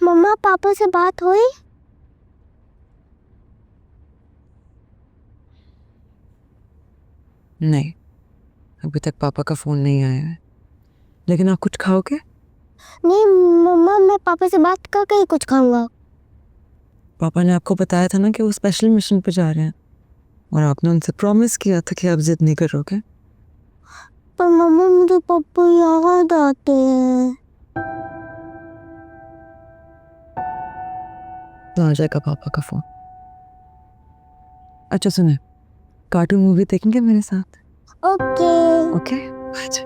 मम्मा पापा से बात हुई? नहीं, अभी तक पापा का फोन नहीं आया है। लेकिन आप कुछ खाओगे? नहीं मम्मा, मैं पापा से बात करके ही कुछ खाऊंगा। पापा ने आपको बताया था ना कि वो स्पेशल मिशन पे जा रहे हैं, और आपने उनसे प्रॉमिस किया था कि आप जिद नहीं करोगे। पर मम्मा मुझे पापा याद आते हैं। तो आ जाएगा पापा का फोन। अच्छा सुने, कार्टून मूवी देखेंगे मेरे साथ? ओके। ओके। अच्छा।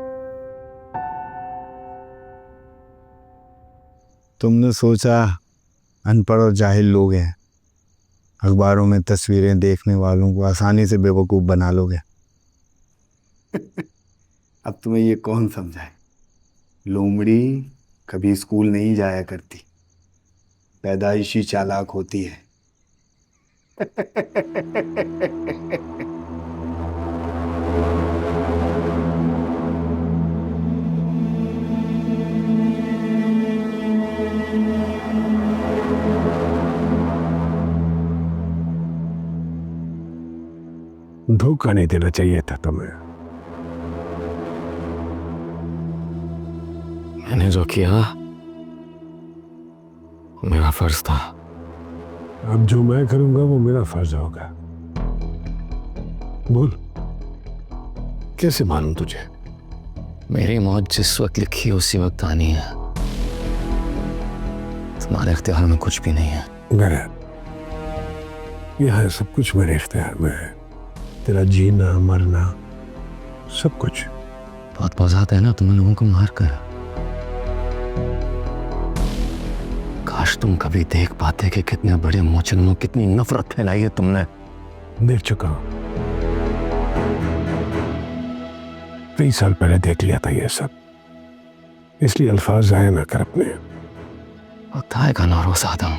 तुमने सोचा अनपढ़ और जाहिल लोग हैं, अखबारों में तस्वीरें देखने वालों को आसानी से बेवकूफ़ बना लोगे। अब तुम्हें ये कौन समझाए? लोमड़ी कभी स्कूल नहीं जाया करती, पैदाइशी चालाक होती है। धोखा नहीं देना चाहिए था तुम्हें। मैंने जो किया मेरा फर्ज था। अब जो मैं करूंगा वो मेरा फर्ज होगा। बोल, कैसे मानूं तुझे? मेरी मौत जिस वक्त लिखी उसी वक्त आनी है। तुम्हारे इख्तियार में कुछ भी नहीं है। गलत। यह सब कुछ मेरे इख्तियार में है। तेरा जीना मरना सब कुछ। बहुत मजा आता है ना तुम्हें लोगों को मार कर। काश तुम कभी देख पाते कि कितने बड़े मोचनों कितनी नफरत फैलाई है तुमने। देख चुका हूं, 20 साल पहले देख लिया था ये सब, इसलिए अल्फाज जाया ना कर अपने। वक्त आएगा ना रोज आदम,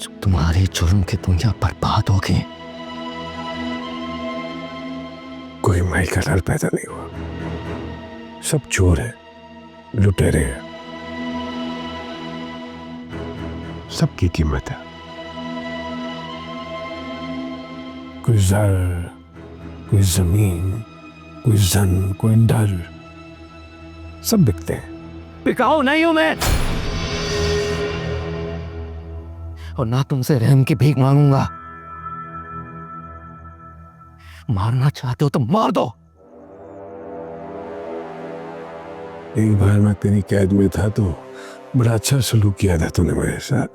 जब तुम्हारी जुर्म की दुनिया बर्बाद होगी। कोई माई का लाल पैदा नहीं हुआ, सब चोर है, लुटेरे हैं। सबकी कीमत है। कोई जर, कोई जमीन, कोई जन, कोई डर, सब बिकते हैं। बिकाऊ नहीं हूं मैं, और ना तुमसे रहम की भीख मांगूंगा। मारना चाहते हो तो मार दो। एक बार मैं तेरी कैद में था तो बड़ा अच्छा सलूक किया था तूने मेरे साथ,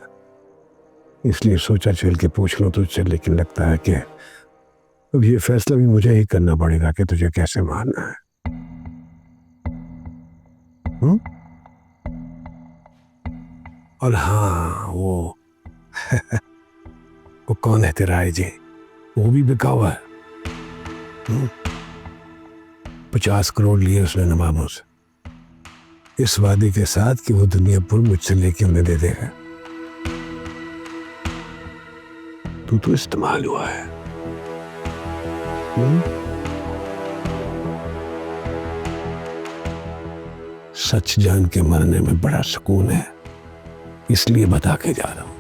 इसलिए सोचा चल के पूछ लो तुझसे। लेकिन लगता है कि अब ये फैसला भी मुझे ही करना पड़ेगा कि तुझे कैसे मारना है। और हाँ, वो वो कौन है तेरा आई जी? वो भी बिका हुआ है। 50 करोड़ लिए उसने नवाबों से, इस वादे के साथ कि वो दुनिया भर मुझसे लेके उन्हें दे देगा। तू तो इस्तेमाल हुआ है। सच जान के मरने में बड़ा सुकून है, इसलिए बता के जा रहा हूं।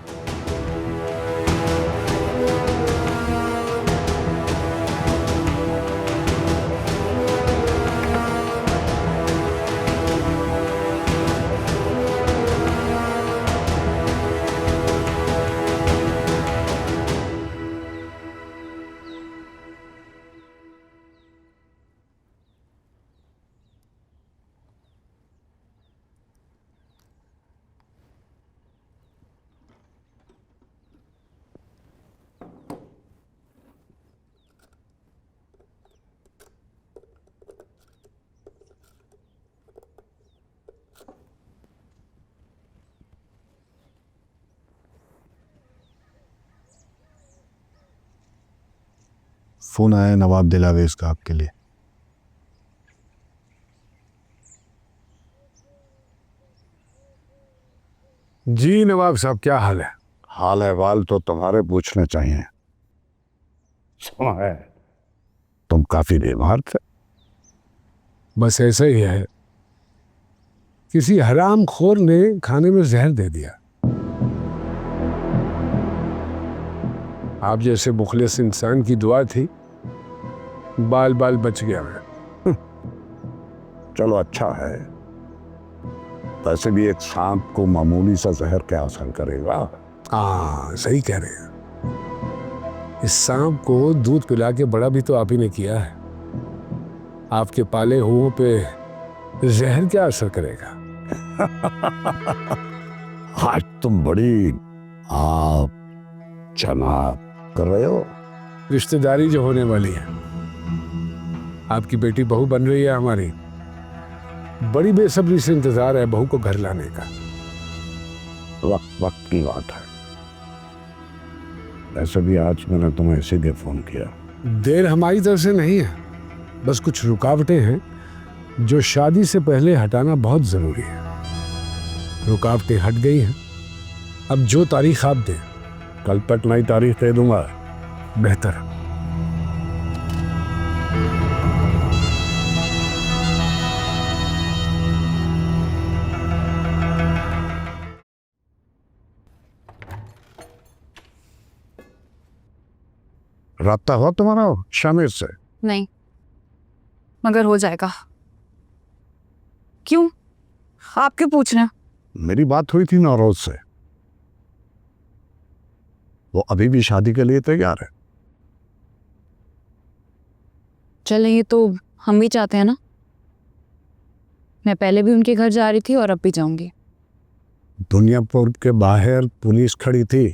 फोन आया नवाब दिलावेज का आपके लिए। जी नवाब साहब, क्या हाल है? हाल अहवाल तो तुम्हारे पूछने चाहिए। सुना है तुम काफी बीमार थे। बस ऐसा ही है किसी हराम खोर ने खाने में जहर दे दिया। आप जैसे मुखलिस इंसान की दुआ थी, बाल बाल बच गया मैं। चलो अच्छा है, वैसे भी एक सांप को मामूली सा जहर क्या असर करेगा। हाँ सही कह रहे हैं। इस सांप को दूध पिला के बड़ा भी तो आप ही ने किया है। आपके पाले हुओं पे जहर क्या असर करेगा। आज तुम बड़ी आप जनाब कर रहे हो। रिश्तेदारी जो होने वाली है, आपकी बेटी बहू बन रही है हमारी, बड़ी बेसब्री से इंतजार है बहू को घर लाने का। वक्त वक्त की बात है। वैसे भी आज मैंने तुम्हें इसीलिए फोन किया। देर हमारी तरफ से नहीं है, बस कुछ रुकावटें हैं जो शादी से पहले हटाना बहुत जरूरी है। रुकावटें हट गई हैं, अब जो तारीख आप दें। कल तक नई तारीख दे दूंगा। बेहतर। राब्ता हुआ तुम्हारा शामिर से? नहीं, मगर हो जाएगा। क्यों? आप क्यों पूछ रहे हैं? मेरी बात हुई थी नौरोज से, वो अभी भी शादी के लिए तैयार है। चले, ये तो हम भी चाहते हैं ना। मैं पहले भी उनके घर जा रही थी और अब भी जाऊंगी। दुनियापुर के बाहर पुलिस खड़ी थी,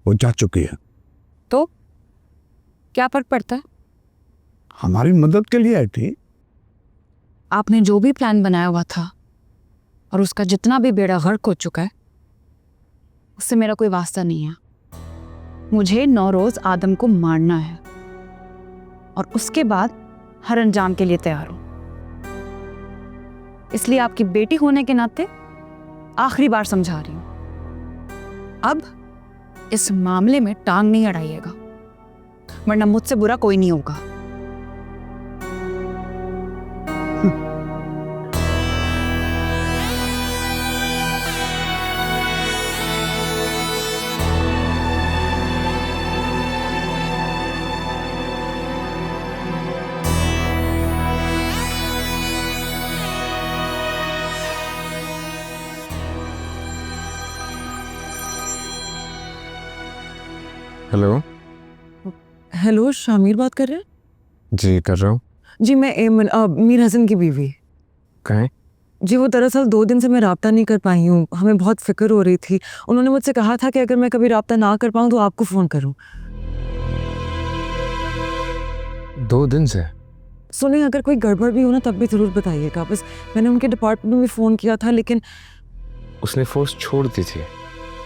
वो जा चुकी है। तो क्या फर्क पड़ता है? हमारी मदद के लिए आई थी। आपने जो भी प्लान बनाया हुआ था और उसका जितना भी बेड़ा गर्क हो चुका है, उससे मेरा कोई वास्ता नहीं है। मुझे नौरोज आदम को मारना है और उसके बाद हर अंजाम के लिए तैयार हूं। इसलिए आपकी बेटी होने के नाते आखिरी बार समझा रही हूं, अब इस मामले में टांग नहीं अड़ाइएगा, वरना मुझसे बुरा कोई नहीं होगा। हेलो। हेलो, शामिर बात कर रहे हैं? जी कर रहा हूँ। जी मैं एमन, मीर हसन की बीवी। कहें। जी वो दरअसल 2 दिन से मैं राब्ता नहीं कर पाई हूँ, हमें बहुत फिक्र हो रही थी। उन्होंने मुझसे कहा था कि अगर मैं कभी राब्ता ना कर पाऊँ तो आपको फ़ोन करूँ। 2 दिन से? सुनिए, अगर कोई गड़बड़ भी हो ना तब भी ज़रूर बताइएगा। बस मैंने उनके डिपार्टमेंट में भी फ़ोन किया था, लेकिन उसने फोर्स छोड़ दी थी।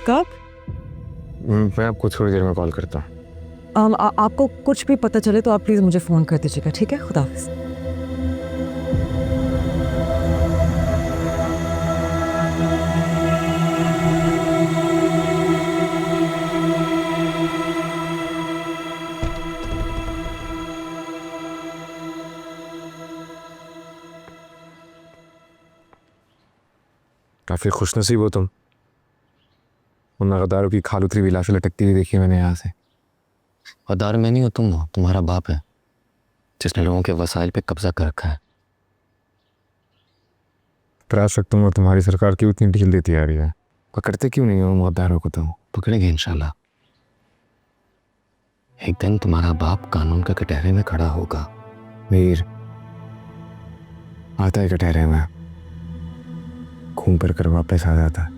कब? मैं आपको थोड़ी देर में कॉल करता हूँ। आपको कुछ भी पता चले तो आप प्लीज़ मुझे फ़ोन कर दीजिएगा, ठीक है? खुदा हाफ़िज़। काफ़ी खुशनसीब हो तुम। उन गद्दारों की खालुतरी भी लाशें लटकती हुई देखी मैंने यहाँ से। गद्दार मैं नहीं हो, तुम हो। तुम्हारा बाप है जिसने लोगों के वसाइल पे कब्जा कर रखा है। त्रासक तुम और तुम्हारी सरकार क्यों इतनी ढील देती आ रही है? पकड़ते क्यों नहीं हो उन गद्दारों को? तुम पकड़ेंगे इंशाल्लाह। एक दिन तुम्हारा बाप कानून के कटहरे में खड़ा होगा। मीर आता है कटहरे में, घूम फिर कर वापस आ जाता है।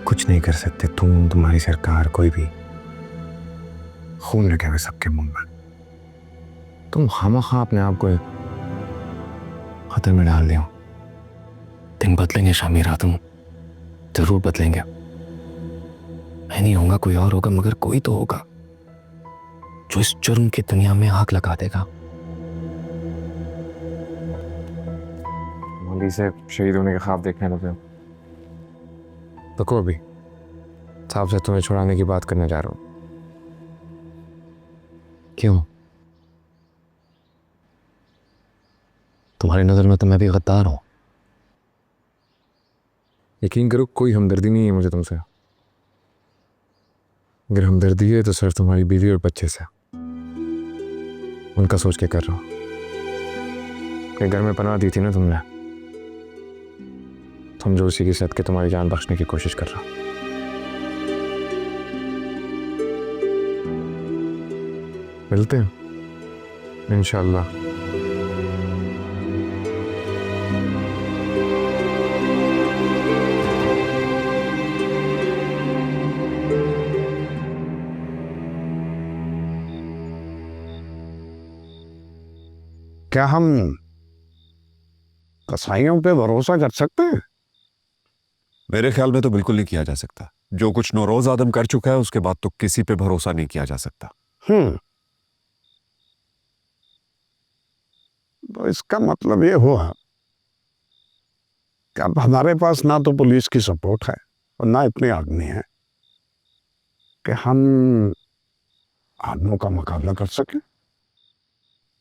कुछ नहीं कर सकते तुम, तुम्हारी सरकार, कोई भी। खून लगे हुए सबके मुंह में। तुम खामखा अपने आप को खतरे में डाल दियो। दिन बदलेंगे शामिर आदम, जरूर बदलेंगे। मैं नहीं होगा, कोई और होगा, मगर कोई तो होगा जो इस जुर्म की दुनिया में आग लगा देगा। मौली से शहीद होने के ख्वाब देखने लगे हो। रुको, अभी साहब से तुम्हें छुड़ाने की बात करने जा रहा हूँ। क्यों? तुम्हारी नजर में तो मैं भी गद्दार हूं। यकीन करो कोई हमदर्दी नहीं है मुझे तुमसे। अगर हमदर्दी है तो सिर्फ तुम्हारी बीवी और बच्चे से, उनका सोच के कर रहा हूँ। कि घर में पनाह दी थी ना तुमने, समझो उसी की सदके तुम्हारी जान बख्शने की कोशिश कर रहा हूँ। मिलते हैं इंशाअल्लाह। क्या हम कसाईयों पे भरोसा कर सकते हैं? मेरे ख्याल में तो बिल्कुल नहीं किया जा सकता। जो कुछ नौरोज आदम कर चुका है उसके बाद तो किसी पे भरोसा नहीं किया जा सकता। तो इसका मतलब ये हुआ कि अब हमारे पास ना तो पुलिस की सपोर्ट है और ना इतनी आदमी है कि हम आदमों का मुकाबला कर सकें।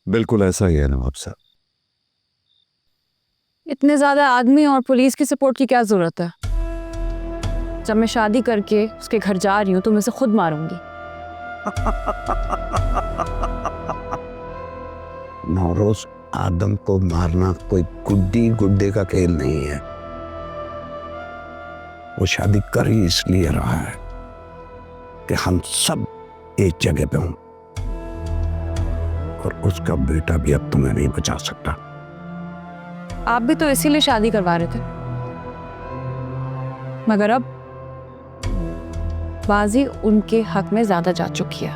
बिल्कुल ऐसा ही है नवाब साहब। इतने ज्यादा आदमी और पुलिस की सपोर्ट की क्या जरूरत है? जब मैं शादी करके उसके घर जा रही हूँ तो मैं उसे खुद मारूंगी। नौरोज आदम को मारना कोई गुड्डी गुड्डे का खेल नहीं है। वो शादी कर ही इसलिए रहा है कि हम सब एक जगह पे हों, और उसका बेटा भी अब तुम्हें नहीं बचा सकता। आप भी तो इसीलिए शादी करवा रहे थे, मगर अब बाजी उनके हक में ज्यादा जा चुकी है।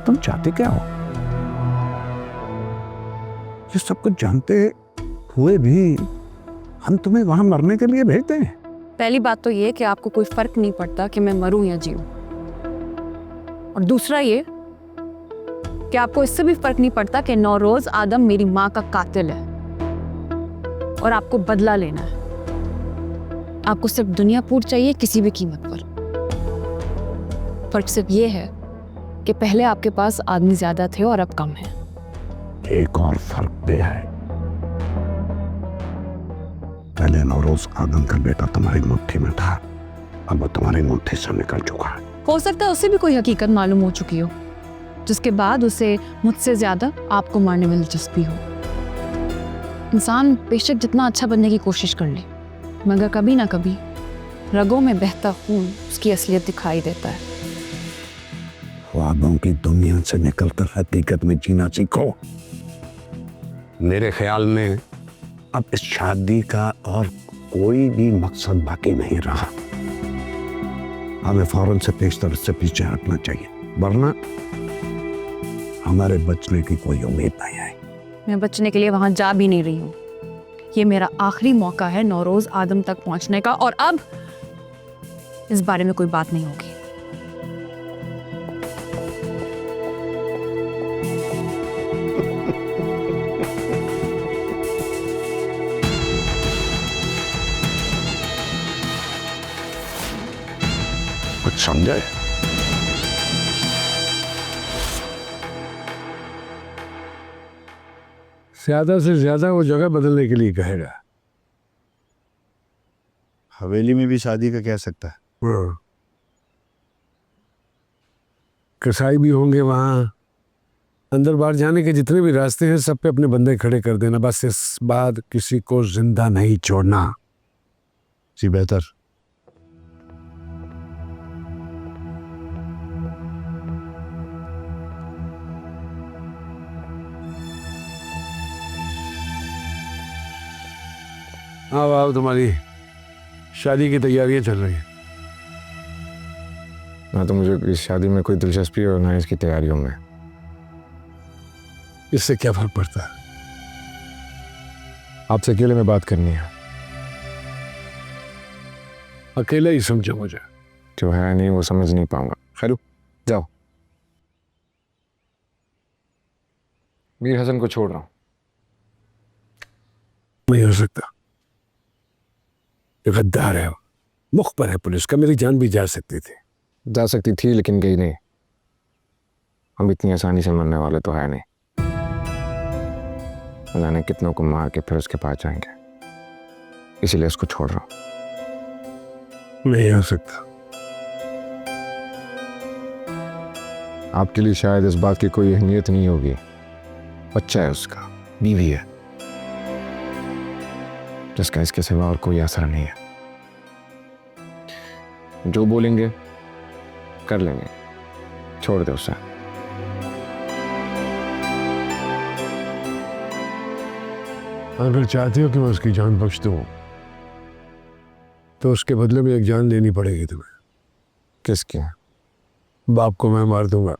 तुम चाहते क्या हो? ये सब कुछ जानते हुए भी हम तुम्हें वहां मरने के लिए भेजते हैं। पहली बात तो ये कि आपको कोई फर्क नहीं पड़ता कि मैं मरूं या जीऊं, और दूसरा ये कि आपको इससे भी फर्क नहीं पड़ता कि नौरोज आदम मेरी माँ का कातिल है और आपको बदला लेना है। आपको सिर्फ दुनिया पूर चाहिए किसी भी कीमत पर। फर्क सिर्फ ये है कि पहले आपके पास आदमी ज्यादा थे और अब कम है। एक और फर्क भी है, पहले नौरोज आदम का बेटा तुम्हारी मुट्ठी में था, अब वो तुम्हारी मुट्ठी से निकल चुका है। हो सकता है उसे भी कोई हकीकत मालूम हो चुकी हो, जिसके बाद उसे मुझसे ज्यादा आपको मारने में दिलचस्पी हो। इंसान बेशक जितना अच्छा बनने की कोशिश कर ले, मगर कभी ना कभी रगों में बहता खून उसकी असलियत दिखाई देता है। ख्वाबों की दुनिया से निकलकर हकीकत में जीना सीखो। मेरे ख्याल में अब इस शादी का और कोई भी मकसद बाकी नहीं रहा। हमें फौरन से तेज तरह से पीछे हटना चाहिए, वरना हमारे बचने की कोई उम्मीद नहीं है। मैं बचने के लिए वहां जा भी नहीं रही हूँ। ये मेरा आखिरी मौका है नौरोज आदम तक पहुंचने का, और अब इस बारे में कोई बात नहीं होगी। कुछ समझे? ज्यादा से ज्यादा वो जगह बदलने के लिए कहेगा। हवेली में भी शादी का कह सकता है। कसाई भी होंगे वहां। अंदर बाहर जाने के जितने भी रास्ते हैं सब पे अपने बंदे खड़े कर देना, बस इस बात किसी को जिंदा नहीं छोड़ना। जी बेहतर। हाँ वाह, तुम्हारी शादी की तैयारियां चल रही हैं। ना तो मुझे इस शादी में कोई दिलचस्पी है और ना इसकी तैयारियों में। इससे क्या फर्क पड़ता है? आपसे अकेले में बात करनी है। अकेला ही समझो मुझे। जो है नहीं वो समझ नहीं पाऊंगा। खैर जाओ, मीर हसन को छोड़ रहा हूं। नहीं हो सकता, ये गद्दार है, मुखबर है पुलिस का। मेरी जान भी जा सकती थी। जा सकती थी लेकिन गई नहीं। हम इतनी आसानी से मरने वाले तो है नहीं। जाने कितनों को मार के फिर उसके पास जाएंगे। इसीलिए उसको छोड़ रहा हूं। नहीं हो सकता। आपके लिए शायद इस बात की कोई अहमियत नहीं होगी। बच्चा है उसका, बीवी है, जिसका इसके सिवा और कोई असर नहीं है। जो बोलेंगे कर लेंगे, छोड़ दो उसे। अगर चाहते हो कि मैं उसकी जान बख्श दूं तो उसके बदले में एक जान देनी पड़ेगी तुम्हें। किसकी? बाप को मैं मार दूंगा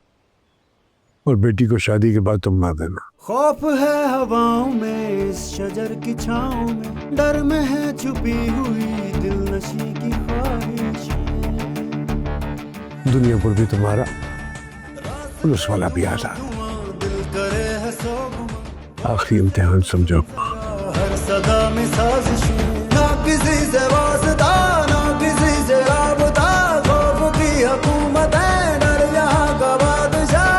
और बेटी को शादी के बाद तुम मार देना। खौफ है हवाओं में, इस शजर की छाँव में, डर में है छुपी हुई दिल नशी की ख्वाहिश। दुनिया पर भी तुम्हारा पुलिस वाला भी आजाद। दिल करे है सो आखिरी इम्तिहान समझो। हर सदा में साजिशें, ना किसी से वास्ता ना किसी से राबता, खौफ की हुकूमत है, डर यहाँ का बादशाह।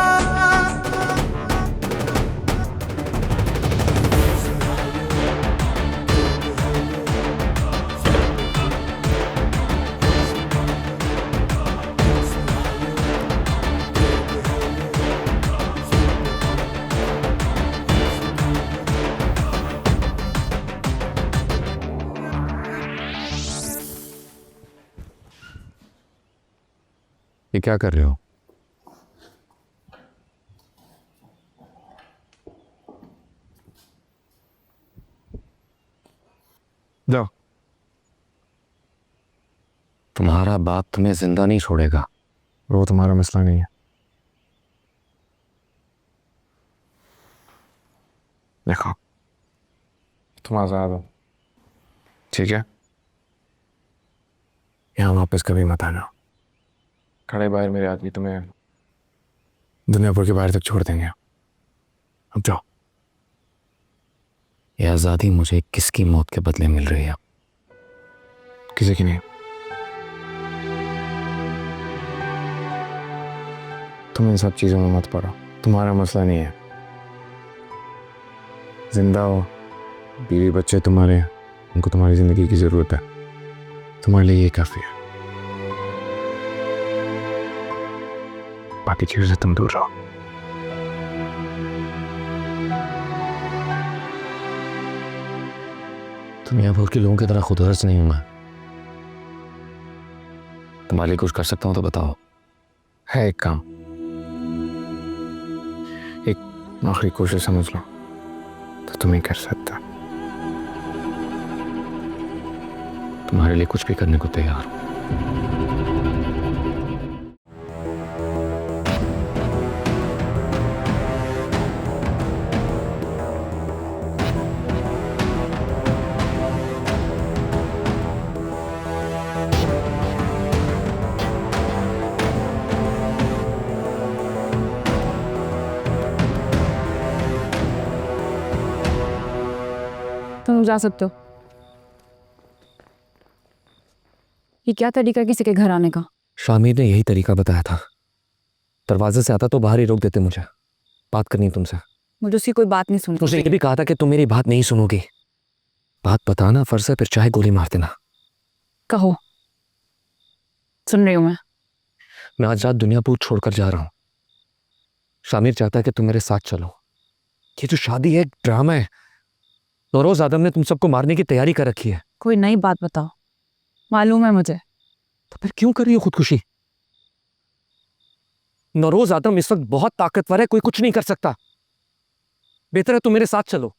ये क्या कर रहे हो? जाओ। तुम्हारा बाप तुम्हें जिंदा नहीं छोड़ेगा। वो तुम्हारा मसला नहीं है। देखो, तुम आजाद हो, ठीक है? यहाँ वापस कभी मत आना। खड़े बाहर मेरे आदमी तुम्हें दुनियापुर के बाहर तक छोड़ देंगे। अब जाओ। ये आज़ादी मुझे किसकी मौत के बदले मिल रही है? किसी की नहीं। तुम इन सब चीज़ों में मत पड़ो, तुम्हारा मसला नहीं है। जिंदा हो, बीवी बच्चे तुम्हारे, उनको तुम्हारी ज़िंदगी की ज़रूरत है। तुम्हारे लिए ये काफ़ी है। बाकी चीज़ों से तुम दूर रहो। दुनियाभर के लोगों की तरह खुदगर्ज नहीं हूं मैं। तुम्हारे लिए कुछ कर सकता हूं तो बताओ। है एक काम, एक आखिरी कोशिश समझ लो तो तुम ही कर सकता। तुम्हारे लिए कुछ भी करने को तैयार हूं। तुम जा सकते हो। ये क्या तरीका है किसी के घर आने का? शामिर ने यही तरीका बताया था। दरवाजे से आता तो बाहर ही रोक देते मुझे। बात करनी तुमसे। मुझे उसकी कोई बात नहीं सुननी। मुझे ये भी कहा था कि तुम मेरी बात नहीं सुनोगी। बात बताना फर्ज है, फिर चाहे गोली मार देना। कहो, सुन रही हूं मैं। मैं आज रात दुनियापुर छोड़कर जा रहा हूं। शामिर चाहता है कि तुम मेरे साथ चलो। ये जो शादी है एक ड्रामा है। नौरोज आदम ने तुम सबको मारने की तैयारी कर रखी है। कोई नई बात बताओ, मालूम है मुझे। तो फिर क्यों कर रही हो खुदकुशी? नौरोज आदम इस वक्त बहुत ताकतवर है, कोई कुछ नहीं कर सकता। बेहतर है तुम मेरे साथ चलो।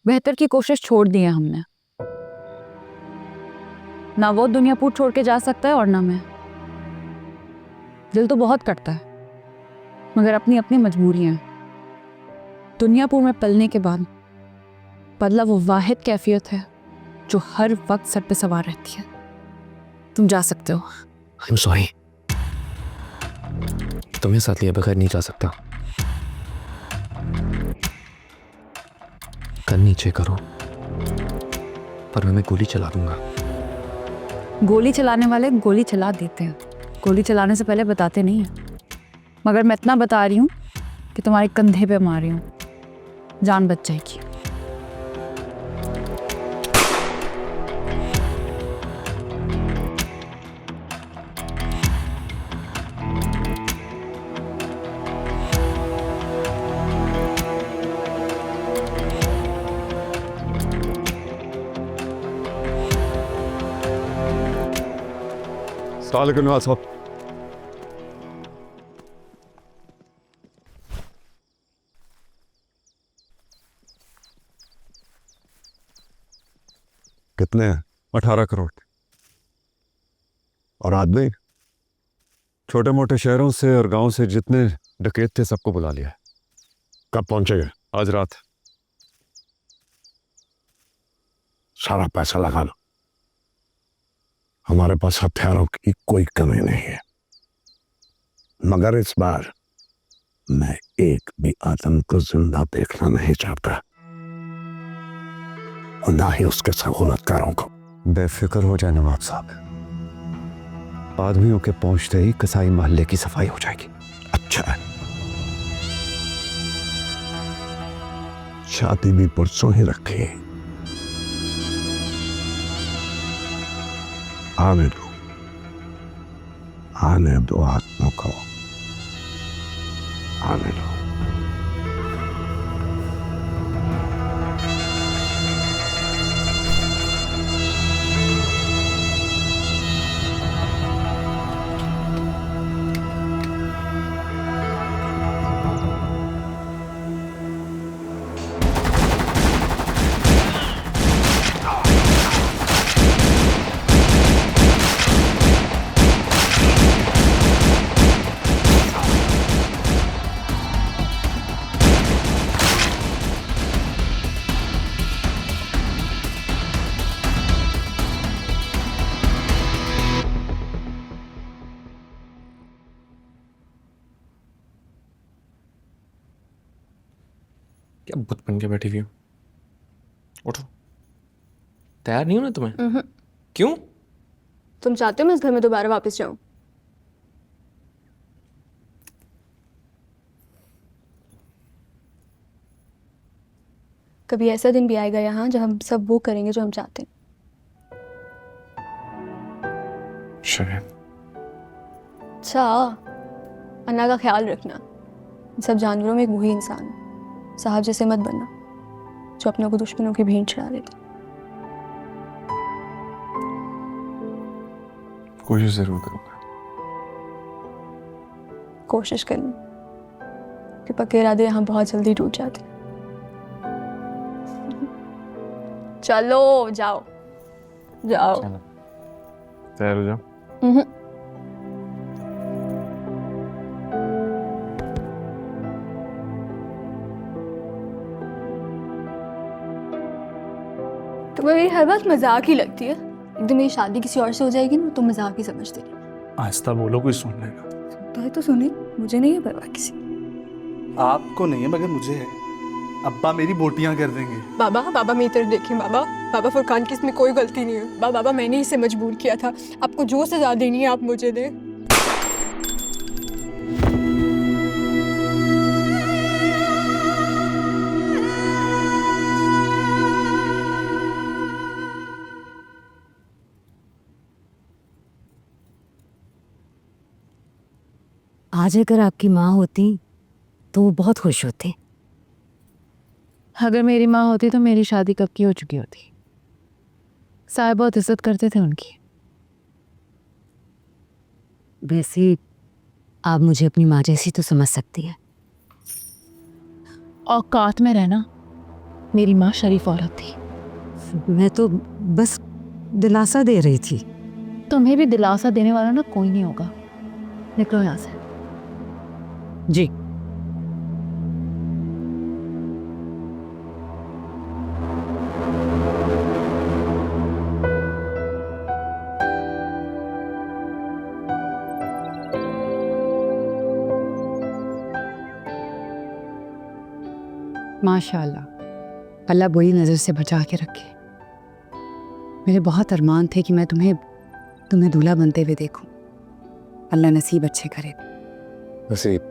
बेहतर की कोशिश छोड़ दी है हमने। ना वो दुनियापुर छोड़ के जा सकता है और ना मैं। दिल तो बहुत कटता है, मगर अपनी अपनी मजबूरियां हैं। दुनियापुर में पलने के बाद बदला वो वाहिद कैफियत है जो हर वक्त सर पे सवार रहती है। तुम जा सकते हो। आई एम सॉरी, तुम्हें साथ लिए बगैर नहीं जा सकता। कर नीचे करो, पर मैं गोली चला दूंगा। गोली चलाने वाले गोली चला देते हैं, गोली चलाने से पहले बताते नहीं हैं। मगर मैं इतना बता रही हूँ कि तुम्हारे कंधे पे मार रही हूँ, जान बच जाएगी। तालिक नवाज साहब। कितने हैं? 18 करोड़। और आदमी? छोटे मोटे शहरों से और गांव से जितने डकैत थे सबको बुला लिया है। कब पहुंचेगा? आज रात। सारा पैसा लगा लो, हमारे पास हथियारों की कोई कमी नहीं है, मगर इस बार मैं एक भी आदम को जिंदा देखना नहीं चाहता, और ना ही उसके सहूलतकारों को। बेफिक्र हो जाए नवाब साहब, आदमियों के पहुंचते ही कसाई मोहल्ले की सफाई हो जाएगी। अच्छा है, शादी भी परसों ही रखी है। आने दो आत्मा को, आने दो। क्या बुत बन के बैठी हुई हो? उठो। तैयार नहीं हो ना तुम्हें? क्यों? तुम चाहते हो मैं इस घर में दोबारा वापस जाऊं? कभी ऐसा दिन भी आएगा यहाँ जब हम सब वो करेंगे जो हम चाहते हैं। शबीर, अच्छा, अन्ना का ख्याल रखना। सब जानवरों में एक वही इंसान है, साहब जैसे मत बनना जो अपनों को दुश्मनों की भेंट चढ़ा देता। कोशिश जरूर करूंगा। कोशिश करना कि पक्के इरादे यहाँ बहुत जल्दी टूट जाते हैं। चलो जाओ जाओ। तैयार हो जाओ। तुम्हें मेरी हर बात मजाक ही लगती है। एकदम मेरी शादी किसी और से हो जाएगी ना तो मजाक ही समझते हैं। आहिस्ता बोलो, कोई सुन लेगा। सुनता है तो सुने, मुझे नहीं है परवाह किसी। आपको नहीं है मगर मुझे है। अब्बा मेरी बोटियां कर देंगे। बाबा मेरी तरफ देखें। बाबा फुरकान की इसमें कोई गलती नहीं है। बाबा मैंने इसे मजबूर किया था। आपको जो सजा देनी है आप मुझे दें। आज अगर आपकी माँ होती तो वो बहुत खुश होती। अगर मेरी माँ होती तो मेरी शादी कब की हो चुकी होती। साहब बहुत इज्जत करते थे उनकी। वैसे आप मुझे अपनी माँ जैसी तो समझ सकती है। औकात में रहना। मेरी माँ शरीफ औरत थी। मैं तो बस दिलासा दे रही थी। तुम्हें भी दिलासा देने वाला ना कोई नहीं होगा। निकलो यहाँ से। जी। माशाल्लाह, अल्लाह बुरी नज़र से बचा के रखे। मेरे बहुत अरमान थे कि मैं तुम्हें दूल्हा बनते हुए देखूं। अल्लाह नसीब अच्छे करे। नसीब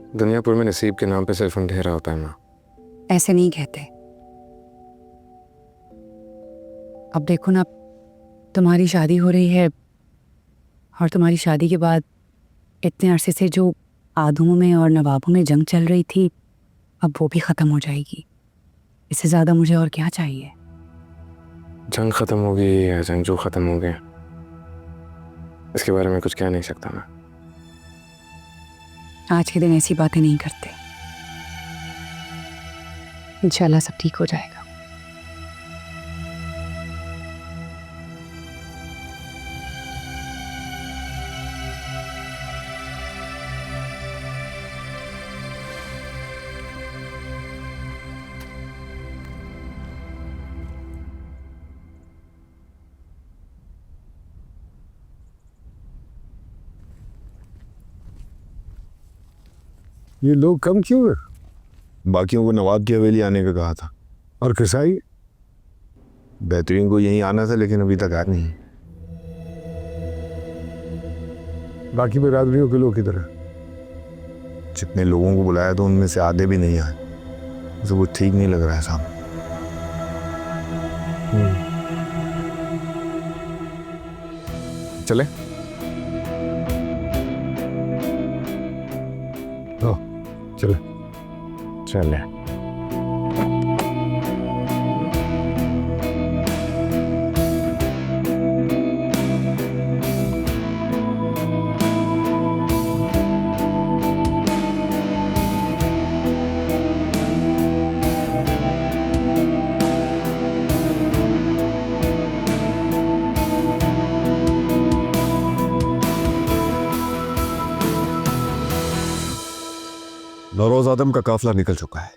दुनियापुर में नसीब के नाम पे सिर्फ अंधेरा होता है माँ। ऐसे नहीं कहते। अब देखो ना, तुम्हारी शादी हो रही है और तुम्हारी शादी के बाद इतने अरसे से जो आदमों में और नवाबों में जंग चल रही थी अब वो भी ख़त्म हो जाएगी। इससे ज़्यादा मुझे और क्या चाहिए। जंग ख़त्म हो गई या जंगजू ख़त्म हो गए, इसके बारे में कुछ कह नहीं सकता मैं। आज के दिन ऐसी बातें नहीं करते। इंशाल्लाह सब ठीक हो जाएगा। ये लोग कम क्यों है? बाकियों को नवाब की हवेली आने का कहा था। और कसाई? बेहतरीन को यहीं आना था लेकिन अभी तक आया नहीं। बाकी बिरादरियों के लोग किधर है? जितने लोगों को बुलाया तो उनमें से आधे भी नहीं आए। मुझे वो ठीक नहीं लग रहा है साहब। चले? चले। चले। नौरोज आदम का काफिला निकल चुका है।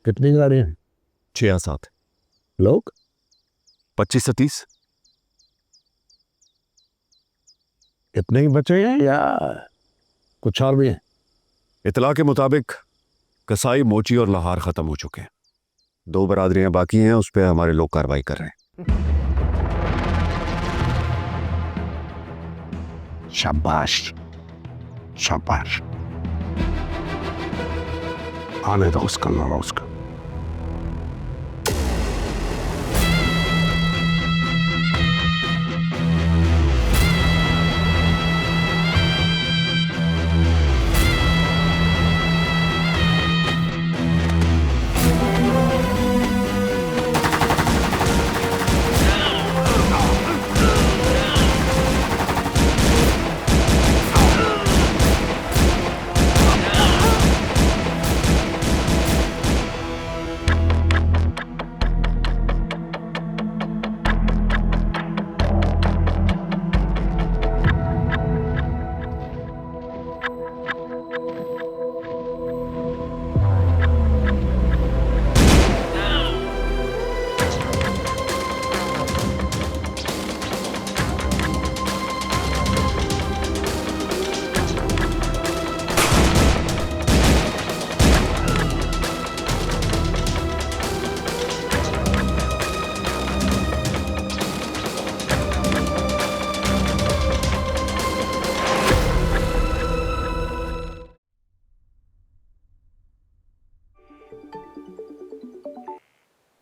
कितनी गाड़ी हैं? 6 या 7 लोग? 25 से 30। इतने ही बचे हैं या कुछ और भी हैं? इतला के मुताबिक कसाई, मोची और लाहौर खत्म हो चुके हैं। 2 बरादरियां बाकी हैं, उस पर हमारे लोग कार्रवाई कर रहे हैं। शाबाश शाबाश। आने दो उसका नारा उसका।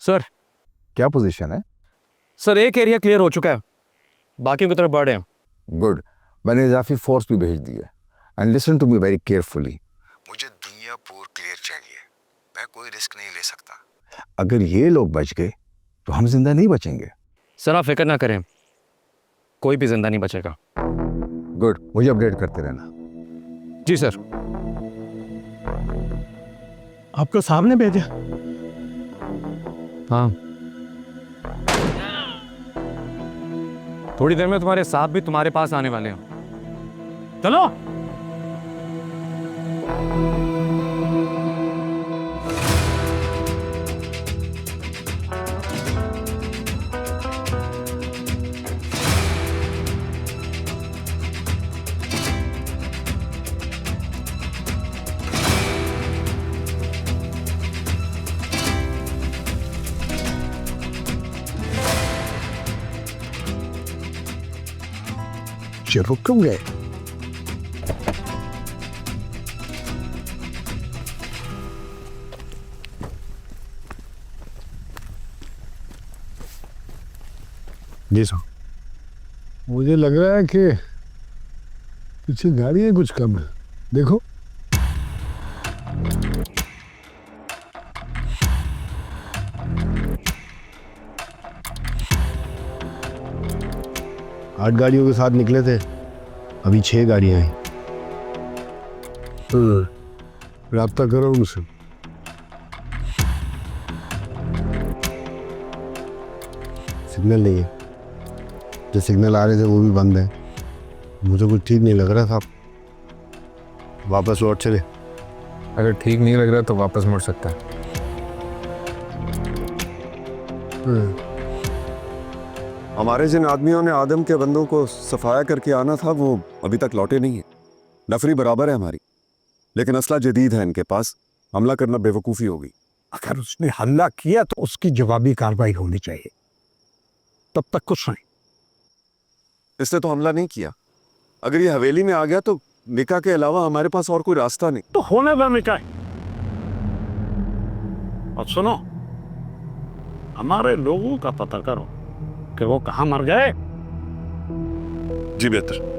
सर, क्या पोजीशन है? सर एक एरिया क्लियर हो चुका है, बाकियों की तरफ बढ़ रहे हैं। गुड। मैंने इजाफी फोर्स भी भेज दी है। And listen to me very carefully. मुझे दुनिया पूर क्लियर चाहिए। मैं कोई रिस्क नहीं ले सकता। अगर ये लोग बच गए तो हम जिंदा नहीं बचेंगे। सर आप फिक्र ना करें, कोई भी जिंदा नहीं बचेगा। गुड, मुझे अपडेट करते रहना। जी सर। आपको सामने भेजा? हाँ, थोड़ी देर में तुम्हारे साथ भी तुम्हारे पास आने वाले हैं। चलो। रुक क्यों गए? जी सर। मुझे लग रहा है कि पीछे गाड़ियां कुछ कम है। देखो। आठ गाड़ियों के साथ निकले थे, अभी 6 गाड़ियां हैं। राब्ता करो उनसे। सिग्नल नहीं है, जो सिग्नल आ रहे थे वो भी बंद है। मुझे कुछ ठीक नहीं लग रहा था, वापस लौट चले। अगर ठीक नहीं लग रहा तो वापस मुड़ सकता है। हमारे जिन आदमियों ने आदम के बंदों को सफाया करके आना था वो अभी तक लौटे नहीं है। नफरी बराबर है हमारी, लेकिन असला जदीद है इनके पास। हमला करना बेवकूफ़ी होगी। अगर उसने हमला किया तो उसकी जवाबी कार्रवाई होनी चाहिए, तब तक कुछ नहीं। इसने तो हमला नहीं किया। अगर ये हवेली में आ गया तो निकाह के अलावा हमारे पास और कोई रास्ता नहीं। तो होने देने का। और सुनो, हमारे लोगों का पता करो कि वो कहां मर गए। जी बेहतर।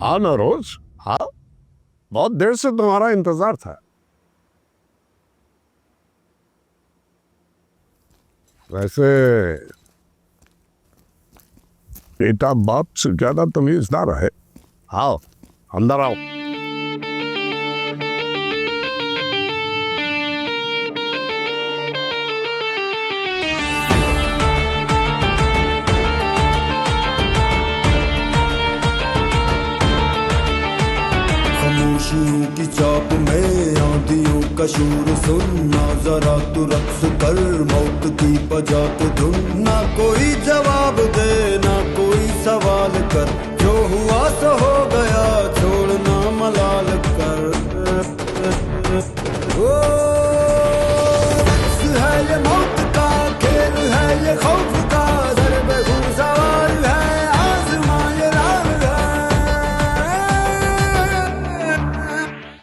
हाँ नौरोज, हाँ, बहुत देर से तुम्हारा इंतजार था। वैसे बेटा बाप से ज्यादा तमीजदार है। आओ अंदर आओ। खामोशियों की चाप में आंधियों का शोर सुनना, जरा तू रक्स कर मौत की बजा के धुन। ना कोई जवाब दे ना कोई सवाल कर, जो हुआ सो हो गया, छोड़